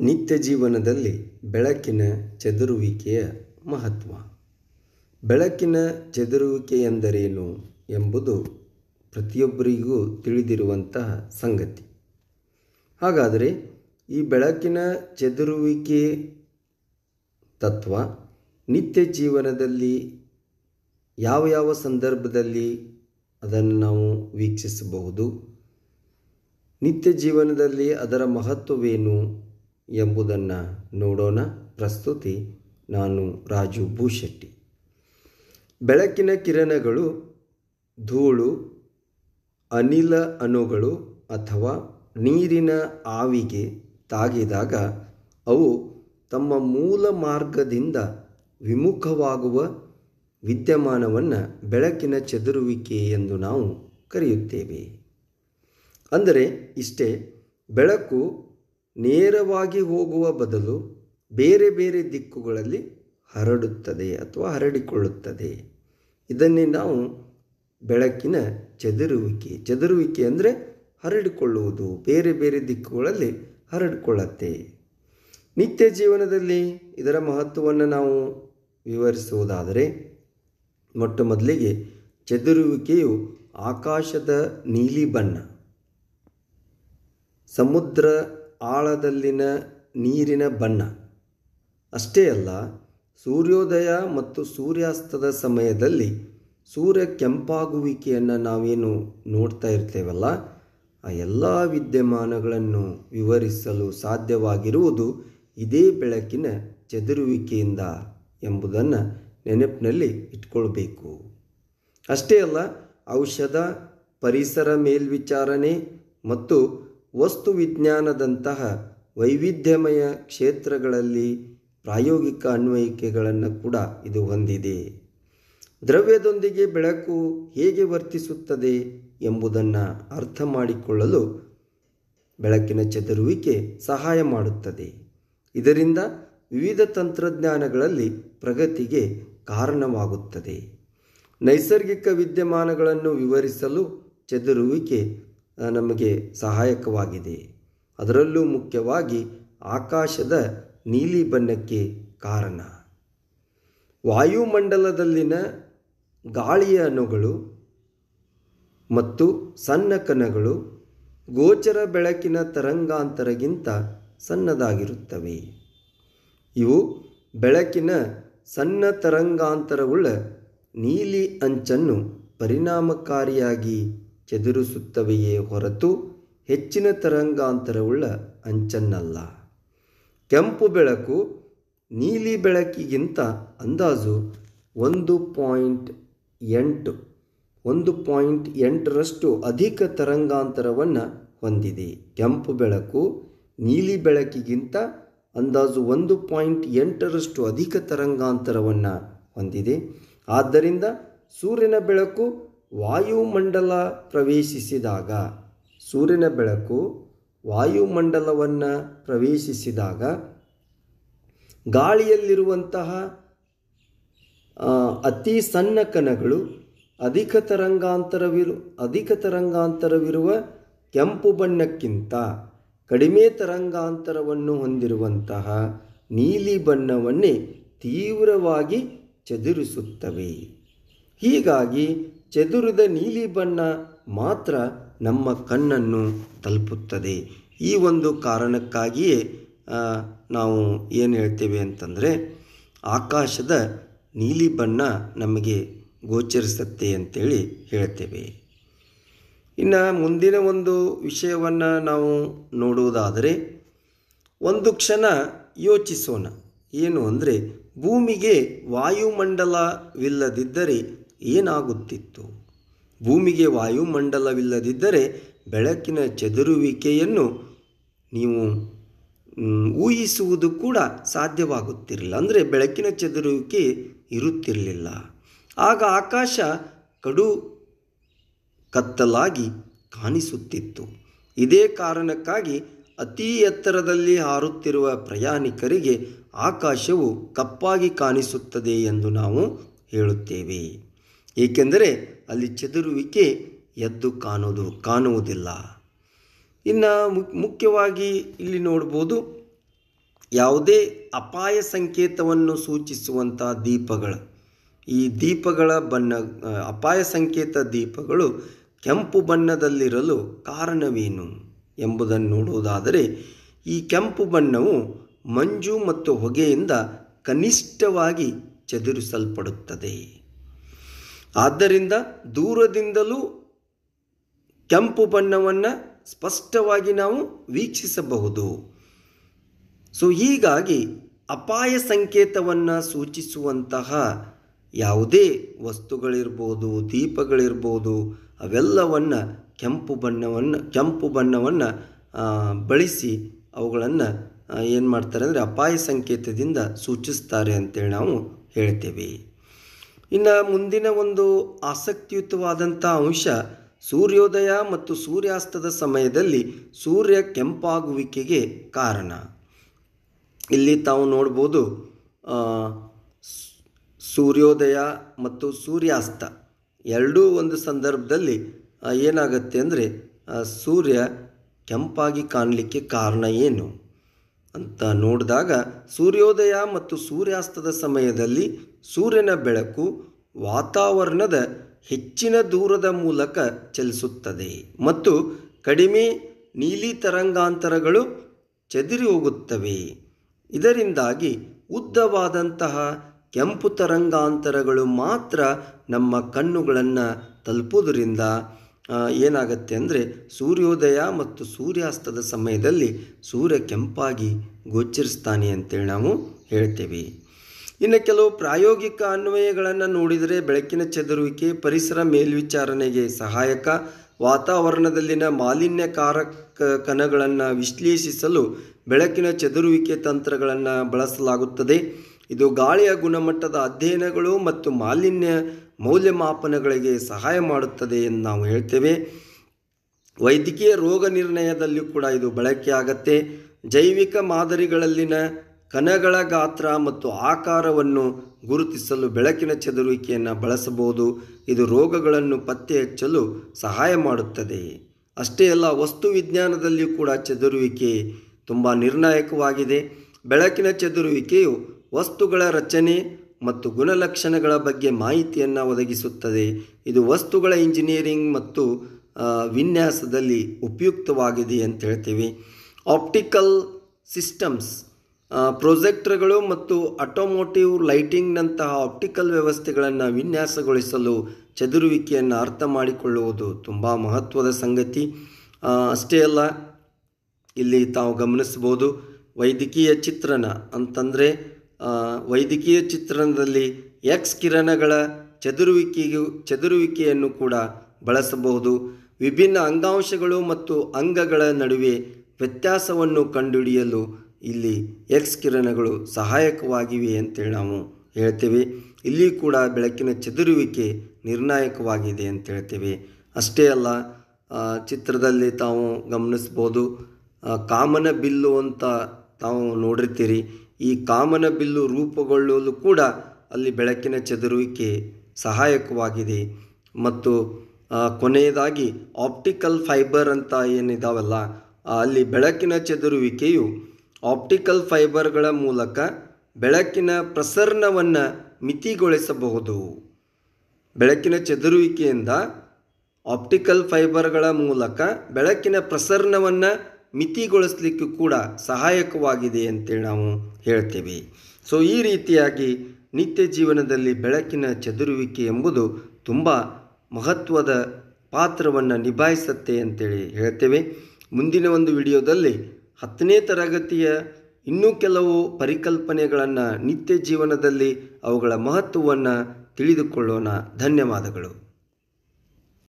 ನಿತ್ಯ ಜೀವನದಲ್ಲಿ ಬೆಳಕಿನ ಚದುರುವಿಕೆಯ ಮಹತ್ವ. ಬೆಳಕಿನ ಚದುರುವಿಕೆ ಎಂದರೇನು ಎಂಬುದು ಪ್ರತಿಯೊಬ್ಬರಿಗೂ ತಿಳಿದಿರುವಂತಹ ಸಂಗತಿ. ಹಾಗಾದರೆ ಈ ಬೆಳಕಿನ ಚದುರುವಿಕೆ ತತ್ವ ನಿತ್ಯ ಜೀವನದಲ್ಲಿ ಯಾವ ಯಾವ ಸಂದರ್ಭದಲ್ಲಿ ಅದನ್ನು ನಾವು ವೀಕ್ಷಿಸಬಹುದು, ನಿತ್ಯ ಜೀವನದಲ್ಲಿ ಅದರ ಮಹತ್ವವೇನು ಎಂಬುದನ್ನು ನೋಡೋಣ. ಪ್ರಸ್ತುತಿ ನಾನು ರಾಜು ಭೂಶೆಟ್ಟಿ. ಬೆಳಕಿನ ಕಿರಣಗಳು ಧೂಳು, ಅನಿಲ ಅಣುಗಳು ಅಥವಾ ನೀರಿನ ಆವಿಗೆ ತಾಗಿದಾಗ ಅವು ತಮ್ಮ ಮೂಲ ಮಾರ್ಗದಿಂದ ವಿಮುಖವಾಗುವ ವಿದ್ಯಮಾನವನ್ನು ಬೆಳಕಿನ ಚದುರುವಿಕೆ ಎಂದು ನಾವು ಕರೆಯುತ್ತೇವೆ. ಅಂದರೆ ಇಷ್ಟೇ, ಬೆಳಕು ನೇರವಾಗಿ ಹೋಗುವ ಬದಲು ಬೇರೆ ಬೇರೆ ದಿಕ್ಕುಗಳಲ್ಲಿ ಹರಡುತ್ತದೆ ಅಥವಾ ಹರಡಿಕೊಳ್ಳುತ್ತದೆ. ಇದನ್ನೇ ನಾವು ಬೆಳಕಿನ ಚದುರುವಿಕೆ ಅಂದರೆ ಹರಡಿಕೊಳ್ಳುವುದು, ಬೇರೆ ಬೇರೆ ದಿಕ್ಕುಗಳಲ್ಲಿ ಹರಡಿಕೊಳ್ಳುತ್ತೆ. ನಿತ್ಯ ಜೀವನದಲ್ಲಿ ಇದರ ಮಹತ್ವವನ್ನು ನಾವು ವಿವರಿಸುವುದಾದರೆ, ಮೊಟ್ಟ ಮೊದಲಿಗೆ ಚದುರುವಿಕೆಯು ಆಕಾಶದ ನೀಲಿ ಬಣ್ಣ, ಸಮುದ್ರ ಆಳದಲ್ಲಿನ ನೀರಿನ ಬಣ್ಣ ಅಷ್ಟೇ ಅಲ್ಲ, ಸೂರ್ಯೋದಯ ಮತ್ತು ಸೂರ್ಯಾಸ್ತದ ಸಮಯದಲ್ಲಿ ಸೂರ್ಯ ಕೆಂಪಾಗುವಿಕೆಯನ್ನು ನಾವೇನು ನೋಡ್ತಾ ಇರ್ತೇವಲ್ಲ, ಆ ಎಲ್ಲ ವಿದ್ಯಮಾನಗಳನ್ನು ವಿವರಿಸಲು ಸಾಧ್ಯವಾಗಿರುವುದು ಇದೇ ಬೆಳಕಿನ ಚದುರುವಿಕೆಯಿಂದ ಎಂಬುದನ್ನು ನೆನಪಿನಲ್ಲಿ ಇಟ್ಕೊಳ್ಬೇಕು. ಅಷ್ಟೇ ಅಲ್ಲ, ಔಷಧ, ಪರಿಸರ ಮೇಲ್ವಿಚಾರಣೆ ಮತ್ತು ವಸ್ತು ವಿಜ್ಞಾನದಂತಹ ವೈವಿಧ್ಯಮಯ ಕ್ಷೇತ್ರಗಳಲ್ಲಿ ಪ್ರಾಯೋಗಿಕ ಅನ್ವಯಿಕೆಗಳನ್ನು ಕೂಡ ಇದು ಹೊಂದಿದೆ. ದ್ರವ್ಯದೊಂದಿಗೆ ಬೆಳಕು ಹೇಗೆ ವರ್ತಿಸುತ್ತದೆ ಎಂಬುದನ್ನು ಅರ್ಥ ಮಾಡಿಕೊಳ್ಳಲು ಬೆಳಕಿನ ಚದುರುವಿಕೆ ಸಹಾಯ ಮಾಡುತ್ತದೆ. ಇದರಿಂದ ವಿವಿಧ ತಂತ್ರಜ್ಞಾನಗಳಲ್ಲಿ ಪ್ರಗತಿಗೆ ಕಾರಣವಾಗುತ್ತದೆ. ನೈಸರ್ಗಿಕ ವಿದ್ಯಮಾನಗಳನ್ನು ವಿವರಿಸಲು ಚದುರುವಿಕೆ ನಮಗೆ ಸಹಾಯಕವಾಗಿದೆ. ಅದರಲ್ಲೂ ಮುಖ್ಯವಾಗಿ ಆಕಾಶದ ನೀಲಿ ಬಣ್ಣಕ್ಕೆ ಕಾರಣ. ವಾಯುಮಂಡಲದಲ್ಲಿನ ಗಾಳಿಯ ಅಣುಗಳು ಮತ್ತು ಸಣ್ಣ ಕಣಗಳು ಗೋಚರ ಬೆಳಕಿನ ತರಂಗಾಂತರಗಿಂತ ಸಣ್ಣದಾಗಿರುತ್ತವೆ. ಇವು ಬೆಳಕಿನ ಸಣ್ಣ ತರಂಗಾಂತರವುಳ್ಳ ನೀಲಿ ಅಂಚನ್ನು ಪರಿಣಾಮಕಾರಿಯಾಗಿ ಚದುರಿಸುತ್ತವೆಯೇ ಹೊರತು ಹೆಚ್ಚಿನ ತರಂಗಾಂತರವುಳ್ಳ ಅಂಚನ್ನಲ್ಲ. ಕೆಂಪು ಬೆಳಕು ನೀಲಿ ಬೆಳಕಿಗಿಂತ ಅಂದಾಜು 1.8ರಷ್ಟು ಅಧಿಕ ತರಂಗಾಂತರವನ್ನು ಹೊಂದಿದೆ. ಕೆಂಪು ಬೆಳಕು ನೀಲಿ ಬೆಳಕಿಗಿಂತ ಅಂದಾಜು 1.8ರಷ್ಟು ಅಧಿಕ ತರಂಗಾಂತರವನ್ನು ಹೊಂದಿದೆ. ಆದ್ದರಿಂದ ಸೂರ್ಯನ ಬೆಳಕು ವಾಯುಮಂಡಲವನ್ನು ಪ್ರವೇಶಿಸಿದಾಗ ಗಾಳಿಯಲ್ಲಿರುವಂತಹ ಅತಿ ಸಣ್ಣ ಕಣಗಳು ಅಧಿಕ ತರಂಗಾಂತರವಿರುವ ಕೆಂಪು ಬಣ್ಣಕ್ಕಿಂತ ಕಡಿಮೆ ತರಂಗಾಂತರವನ್ನು ಹೊಂದಿರುವಂತಹ ನೀಲಿ ಬಣ್ಣವನ್ನೇ ತೀವ್ರವಾಗಿ ಚದುರಿಸುತ್ತವೆ. ಹೀಗಾಗಿ ಚದುರಿದ ನೀಲಿ ಬಣ್ಣ ಮಾತ್ರ ನಮ್ಮ ಕಣ್ಣನ್ನು ತಲುಪುತ್ತದೆ. ಈ ಒಂದು ಕಾರಣಕ್ಕಾಗಿಯೇ ನಾವು ಏನು ಹೇಳ್ತೇವೆ ಅಂತಂದರೆ, ಆಕಾಶದ ನೀಲಿ ಬಣ್ಣ ನಮಗೆ ಗೋಚರಿಸುತ್ತೆ ಅಂತೇಳಿ ಹೇಳ್ತೇವೆ. ಇನ್ನು ಮುಂದಿನ ಒಂದು ವಿಷಯವನ್ನು ನಾವು ನೋಡುವುದಾದರೆ, ಒಂದು ಕ್ಷಣ ಯೋಚಿಸೋಣ. ಏನು ಅಂದರೆ, ಭೂಮಿಗೆ ವಾಯುಮಂಡಲವಿಲ್ಲದಿದ್ದರೆ ಏನಾಗುತ್ತಿತ್ತು? ಭೂಮಿಗೆ ವಾಯುಮಂಡಲವಿಲ್ಲದಿದ್ದರೆ ಬೆಳಕಿನ ಚದುರುವಿಕೆಯನ್ನು ನೀವು ಊಹಿಸುವುದು ಕೂಡ ಸಾಧ್ಯವಾಗುತ್ತಿರಲಿಲ್ಲ. ಅಂದರೆ ಬೆಳಕಿನ ಚದುರುವಿಕೆ ಇರುತ್ತಿರಲಿಲ್ಲ. ಆಗ ಆಕಾಶ ಕಡು ಕತ್ತಲಾಗಿ ಕಾಣಿಸುತ್ತಿತ್ತು. ಇದೇ ಕಾರಣಕ್ಕಾಗಿ ಅತಿ ಎತ್ತರದಲ್ಲಿ ಹಾರುತ್ತಿರುವ ಪ್ರಯಾಣಿಕರಿಗೆ ಆಕಾಶವು ಕಪ್ಪಾಗಿ ಕಾಣಿಸುತ್ತದೆ ಎಂದು ನಾವು ಹೇಳುತ್ತೇವೆ. ಏಕೆಂದರೆ ಅಲ್ಲಿ ಚದುರುವಿಕೆ ಎದ್ದು ಕಾಣುವುದಿಲ್ಲ. ಇನ್ನು ಮುಖ್ಯವಾಗಿ ಇಲ್ಲಿ ನೋಡ್ಬೋದು, ಯಾವುದೇ ಅಪಾಯ ಸಂಕೇತವನ್ನು ಸೂಚಿಸುವಂಥ ದೀಪಗಳು, ಈ ದೀಪಗಳ ಬಣ್ಣ, ಅಪಾಯ ಸಂಕೇತ ದೀಪಗಳು ಕೆಂಪು ಬಣ್ಣದಲ್ಲಿರಲು ಕಾರಣವೇನು ಎಂಬುದನ್ನು ನೋಡುವುದಾದರೆ, ಈ ಕೆಂಪು ಬಣ್ಣವು ಮಂಜು ಮತ್ತು ಹೊಗೆಯಿಂದ ಕನಿಷ್ಠವಾಗಿ ಚದುರಿಸಲ್ಪಡುತ್ತದೆ. ಆದ್ದರಿಂದ ದೂರದಿಂದಲೂ ಕೆಂಪು ಬಣ್ಣವನ್ನು ಸ್ಪಷ್ಟವಾಗಿ ನಾವು ವೀಕ್ಷಿಸಬಹುದು. ಹೀಗಾಗಿ ಅಪಾಯ ಸಂಕೇತವನ್ನು ಸೂಚಿಸುವಂತಹ ಯಾವುದೇ ವಸ್ತುಗಳಿರ್ಬೋದು, ದೀಪಗಳಿರ್ಬೋದು, ಅವೆಲ್ಲವನ್ನು ಕೆಂಪು ಬಣ್ಣವನ್ನು ಬಳಸಿ ಅವುಗಳನ್ನು ಏನು ಮಾಡ್ತಾರೆ ಅಂದರೆ ಅಪಾಯ ಸಂಕೇತದಿಂದ ಸೂಚಿಸ್ತಾರೆ ಅಂತೇಳಿ ನಾವು ಹೇಳ್ತೇವೆ. ಇನ್ನು ಮುಂದಿನ ಒಂದು ಆಸಕ್ತಿಯುತವಾದಂಥ ಅಂಶ, ಸೂರ್ಯೋದಯ ಮತ್ತು ಸೂರ್ಯಾಸ್ತದ ಸಮಯದಲ್ಲಿ ಸೂರ್ಯ ಕೆಂಪಾಗುವಿಕೆಗೆ ಕಾರಣ. ಇಲ್ಲಿ ತಾವು ನೋಡ್ಬೋದು, ಸೂರ್ಯೋದಯ ಮತ್ತು ಸೂರ್ಯಾಸ್ತ ಎರಡೂ ಒಂದು ಸಂದರ್ಭದಲ್ಲಿ ಏನಾಗುತ್ತೆ ಅಂದರೆ ಸೂರ್ಯ ಕೆಂಪಾಗಿ ಕಾಣಲಿಕ್ಕೆ ಕಾರಣ ಏನು ಅಂತ ನೋಡಿದಾಗ, ಸೂರ್ಯೋದಯ ಮತ್ತು ಸೂರ್ಯಾಸ್ತದ ಸಮಯದಲ್ಲಿ ಸೂರ್ಯನ ಬೆಳಕು ವಾತಾವರಣದ ಹೆಚ್ಚಿನ ದೂರದ ಮೂಲಕ ಚಲಿಸುತ್ತದೆ ಮತ್ತು ಕಡಿಮೆ ನೀಲಿ ತರಂಗಾಂತರಗಳು ಚದುರಿ ಹೋಗುತ್ತವೆ. ಇದರಿಂದಾಗಿ ಉದ್ದವಾದಂತಹ ಕೆಂಪು ತರಂಗಾಂತರಗಳು ಮಾತ್ರ ನಮ್ಮ ಕಣ್ಣುಗಳನ್ನು ತಲುಪುವುದರಿಂದ ಏನಾಗುತ್ತೆ ಅಂದರೆ ಸೂರ್ಯೋದಯ ಮತ್ತು ಸೂರ್ಯಾಸ್ತದ ಸಮಯದಲ್ಲಿ ಸೂರ್ಯ ಕೆಂಪಾಗಿ ಗೋಚರಿಸ್ತಾನೆ ಅಂತೇಳಿ ನಾವು ಹೇಳ್ತೇವೆ. ಇನ್ನು ಕೆಲವು ಪ್ರಾಯೋಗಿಕ ಅನ್ವಯಗಳನ್ನು ನೋಡಿದರೆ, ಬೆಳಕಿನ ಚದುರುವಿಕೆ ಪರಿಸರ ಮೇಲ್ವಿಚಾರಣೆಗೆ ಸಹಾಯಕ, ವಾತಾವರಣದಲ್ಲಿನ ಮಾಲಿನ್ಯಕಾರಕ ಕಣಗಳನ್ನು ವಿಶ್ಲೇಷಿಸಲು ಬೆಳಕಿನ ಚದುರುವಿಕೆ ತಂತ್ರಗಳನ್ನು ಬಳಸಲಾಗುತ್ತದೆ. ಇದು ಗಾಳಿಯ ಗುಣಮಟ್ಟದ ಅಧ್ಯಯನಗಳು ಮತ್ತು ಮಾಲಿನ್ಯ ಮೌಲ್ಯಮಾಪನಗಳಿಗೆ ಸಹಾಯ ಮಾಡುತ್ತದೆ ಎಂದು ನಾವು ಹೇಳ್ತೇವೆ. ವೈದ್ಯಕೀಯ ರೋಗ ನಿರ್ಣಯದಲ್ಲಿಯೂ ಕೂಡ ಇದು ಬಳಕೆಯಾಗತ್ತೆ. ಜೈವಿಕ ಮಾದರಿಗಳಲ್ಲಿನ ಕಣಗಳ ಗಾತ್ರ ಮತ್ತು ಆಕಾರವನ್ನು ಗುರುತಿಸಲು ಬೆಳಕಿನ ಚದುರುವಿಕೆಯನ್ನು ಬಳಸಬಹುದು. ಇದು ರೋಗಗಳನ್ನು ಪತ್ತೆ ಹಚ್ಚಲು ಸಹಾಯ ಮಾಡುತ್ತದೆ. ಅಷ್ಟೇ ಅಲ್ಲ, ವಸ್ತು ವಿಜ್ಞಾನದಲ್ಲಿಯೂ ಕೂಡ ಚದುರುವಿಕೆ ತುಂಬ ನಿರ್ಣಾಯಕವಾಗಿದೆ. ಬೆಳಕಿನ ಚದುರುವಿಕೆಯು ವಸ್ತುಗಳ ರಚನೆ ಮತ್ತು ಗುಣಲಕ್ಷಣಗಳ ಬಗ್ಗೆ ಮಾಹಿತಿಯನ್ನು ಒದಗಿಸುತ್ತದೆ. ಇದು ವಸ್ತುಗಳ ಇಂಜಿನಿಯರಿಂಗ್ ಮತ್ತು ವಿನ್ಯಾಸದಲ್ಲಿ ಉಪಯುಕ್ತವಾಗಿದೆ ಅಂತ ಹೇಳ್ತೀವಿ. ಆಪ್ಟಿಕಲ್ ಸಿಸ್ಟಮ್ಸ್, ಪ್ರೊಜೆಕ್ಟರ್ಗಳು ಮತ್ತು ಆಟೋಮೋಟಿವ್ ಲೈಟಿಂಗ್ನಂತಹ ಆಪ್ಟಿಕಲ್ ವ್ಯವಸ್ಥೆಗಳನ್ನು ವಿನ್ಯಾಸಗೊಳಿಸಲು ಚದುರುವಿಕೆಯನ್ನು ಅರ್ಥ ಮಾಡಿಕೊಳ್ಳುವುದು ತುಂಬ ಮಹತ್ವದ ಸಂಗತಿ. ಅಷ್ಟೇ ಅಲ್ಲ, ಇಲ್ಲಿ ತಾವು ಗಮನಿಸ್ಬೋದು, ವೈದ್ಯಕೀಯ ಚಿತ್ರಣ ಅಂತಂದರೆ ವೈದ್ಯಕೀಯ ಚಿತ್ರಣದಲ್ಲಿ ಎಕ್ಸ್ ಕಿರಣಗಳ ಚದುರುವಿಕೆಯನ್ನು ಕೂಡ ಬಳಸಬಹುದು. ವಿಭಿನ್ನ ಅಂಗಾಂಶಗಳು ಮತ್ತು ಅಂಗಗಳ ನಡುವೆ ವ್ಯತ್ಯಾಸವನ್ನು ಕಂಡುಹಿಡಿಯಲು ಇಲ್ಲಿ ಎಕ್ಸ್ ಕಿರಣಗಳು ಸಹಾಯಕವಾಗಿವೆ ಅಂತೇಳಿ ನಾವು ಹೇಳ್ತೇವೆ. ಇಲ್ಲಿ ಕೂಡ ಬೆಳಕಿನ ಚದುರುವಿಕೆ ನಿರ್ಣಾಯಕವಾಗಿದೆ ಅಂತ ಹೇಳ್ತೇವೆ. ಅಷ್ಟೇ ಅಲ್ಲ, ಚಿತ್ರದಲ್ಲಿ ತಾವು ಗಮನಿಸ್ಬೋದು, ಕಾಮನ ಬಿಲ್ಲು ಅಂತ ತಾವು ನೋಡಿರ್ತೀರಿ. ಈ ಕಾಮನ ಬಿಲ್ಲು ರೂಪುಗೊಳ್ಳಲು ಕೂಡ ಅಲ್ಲಿ ಬೆಳಕಿನ ಚದುರುವಿಕೆ ಸಹಾಯಕವಾಗಿದೆ. ಮತ್ತು ಕೊನೆಯದಾಗಿ ಆಪ್ಟಿಕಲ್ ಫೈಬರ್ ಅಂತ ಏನಿದಾವಲ್ಲ, ಅಲ್ಲಿ ಬೆಳಕಿನ ಚದುರುವಿಕೆಯು ಆಪ್ಟಿಕಲ್ ಫೈಬರ್ಗಳ ಮೂಲಕ ಬೆಳಕಿನ ಪ್ರಸರಣವನ್ನು ಮಿತಿಗೊಳಿಸಬಹುದು. ಬೆಳಕಿನ ಚದುರುವಿಕೆಯಿಂದ ಆಪ್ಟಿಕಲ್ ಫೈಬರ್ಗಳ ಮೂಲಕ ಬೆಳಕಿನ ಪ್ರಸರಣವನ್ನು ಮಿತಿಗೊಳಿಸಲಿಕ್ಕೂ ಕೂಡ ಸಹಾಯಕವಾಗಿದೆ ಅಂತೇಳಿ ನಾವು ಹೇಳ್ತೇವೆ. ಈ ರೀತಿಯಾಗಿ ನಿತ್ಯ ಜೀವನದಲ್ಲಿ ಬೆಳಕಿನ ಚದುರುವಿಕೆ ಎಂಬುದು ತುಂಬ ಮಹತ್ವದ ಪಾತ್ರವನ್ನು ನಿಭಾಯಿಸುತ್ತೆ ಅಂತೇಳಿ ಹೇಳ್ತೇವೆ. ಮುಂದಿನ ಒಂದು ವಿಡಿಯೋದಲ್ಲಿ 10ನೇ ತರಗತಿಯ ಇನ್ನೂ ಕೆಲವು ಪರಿಕಲ್ಪನೆಗಳನ್ನು ನಿತ್ಯ ಜೀವನದಲ್ಲಿ ಅವುಗಳ ಮಹತ್ವವನ್ನು ತಿಳಿದುಕೊಳ್ಳೋಣ. ಧನ್ಯವಾದಗಳು.